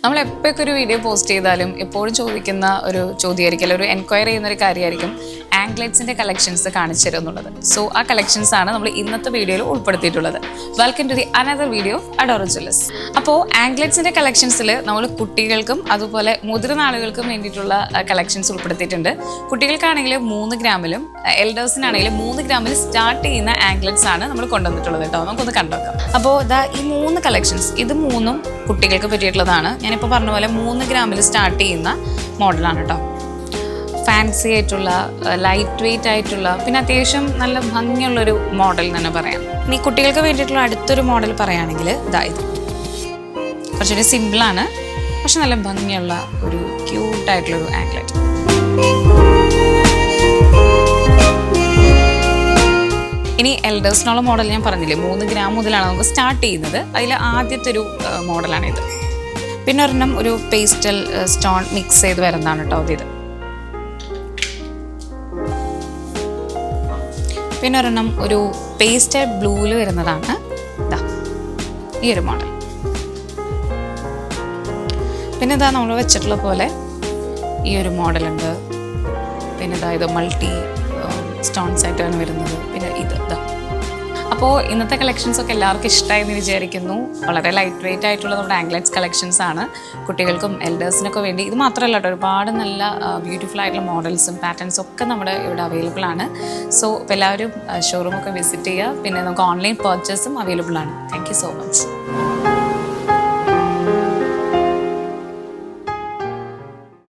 നമ്മൾ എപ്പോഴൊക്കെ ഒരു വീഡിയോ പോസ്റ്റ് ചെയ്താലും എപ്പോഴും ചോദിക്കുന്ന ഒരു ചോദ്യമായിരിക്കും, ഒരു എൻക്വയറി ചെയ്യുന്ന ഒരു കാര്യമായിരിക്കും ആംഗ്ലേറ്റ്സിൻ്റെ കളക്ഷൻസ് കാണിച്ചു തരും എന്നുള്ളത്. സോ ആ കളക്ഷൻസ് ആണ് നമ്മൾ ഇന്നത്തെ വീഡിയോയിൽ ഉൾപ്പെടുത്തിയിട്ടുള്ളത്. Welcome to the another video of Adora jewellers. അപ്പോൾ ആംഗ്ലേറ്റ്സിൻ്റെ കളക്ഷൻസിൽ നമ്മൾ കുട്ടികൾക്കും അതുപോലെ മുതിർന്ന ആളുകൾക്കും വേണ്ടിയിട്ടുള്ള കളക്ഷൻസ് ഉൾപ്പെടുത്തിയിട്ടുണ്ട്. കുട്ടികൾക്കാണെങ്കിൽ 3 ഗ്രാമിലും എൽഡേഴ്സിനാണെങ്കിൽ 3 ഗ്രാമിൽ സ്റ്റാർട്ട് ചെയ്യുന്ന ആംഗ്ലേറ്റ്സ് ആണ് നമ്മൾ കൊണ്ടുവന്നിട്ടുള്ളത് കേട്ടോ. നമുക്കൊന്ന് കണ്ടുനോക്കാം. അപ്പോൾ ഈ 3 കളക്ഷൻസ്, ഇത് 3ഉം കുട്ടികൾക്ക് പറ്റിയിട്ടുള്ളതാണ്. ഞാനിപ്പോൾ പറഞ്ഞ പോലെ 3 ഗ്രാമിൽ സ്റ്റാർട്ട് ചെയ്യുന്ന മോഡലാണ് കേട്ടോ. ഫാൻസി ആയിട്ടുള്ള, ലൈറ്റ് വെയ്റ്റ് ആയിട്ടുള്ള, പിന്നെ അത്യാവശ്യം നല്ല ഭംഗിയുള്ളൊരു മോഡൽ തന്നെ പറയാം. ഇനി കുട്ടികൾക്ക് വേണ്ടിയിട്ടുള്ള അടുത്തൊരു മോഡൽ പറയുകയാണെങ്കിൽ ഇത് കുറച്ചൊരു സിമ്പിളാണ്, പക്ഷെ നല്ല ഭംഗിയുള്ള ഒരു ക്യൂട്ടായിട്ടുള്ളൊരു ആംഗ്ലേറ്റ്. ഇനി എൽഡേഴ്സിനുള്ള മോഡൽ ഞാൻ പറഞ്ഞില്ലേ, 3 ഗ്രാം മുതലാണ് നമുക്ക് സ്റ്റാർട്ട് ചെയ്യുന്നത്. അതിൽ ആദ്യത്തെ ഒരു മോഡലാണിത്. പിന്നെ ഒരെണ്ണം ഒരു പേസ്റ്റൽ സ്റ്റോൺ മിക്സ് ചെയ്ത് വരുന്നതാണ് കേട്ടോ ഇത്. പിന്നെ ഒരെണ്ണം ഒരു പേസ്റ്റൽ ബ്ലൂവിൽ വരുന്നതാണ് ഈ ഒരു മോഡൽ. പിന്നെ നമ്മൾ വെച്ചിട്ടുള്ള പോലെ ഈ ഒരു മോഡലുണ്ട്. പിന്നെ ഇത് മൾട്ടി സ്റ്റോൺസ് ആയിട്ടാണ് വരുന്നത്. പിന്നെ അപ്പോൾ ഇന്നത്തെ കളക്ഷൻസ് ഒക്കെ എല്ലാവർക്കും ഇഷ്ടമായി എന്ന് വിചാരിക്കുന്നു. വളരെ ലൈറ്റ് വെയ്റ്റ് ആയിട്ടുള്ള നമ്മുടെ ആംഗ്ലേറ്റ്സ് കളക്ഷൻസ് ആണ് കുട്ടികൾക്കും എൽഡേഴ്സിനൊക്കെ വേണ്ടി. ഇത് മാത്രമല്ല കേട്ടോ, ഒരുപാട് നല്ല ബ്യൂട്ടിഫുൾ ആയിട്ടുള്ള മോഡൽസും പാറ്റേൺസും ഒക്കെ നമ്മുടെ ഇവിടെ അവൈലബിൾ ആണ്. സോ ഇപ്പോൾ എല്ലാവരും ഷോറൂമൊക്കെ വിസിറ്റ് ചെയ്യുക. പിന്നെ നമുക്ക് ഓൺലൈൻ പർച്ചേസും അവൈലബിൾ ആണ്. Thank you so much.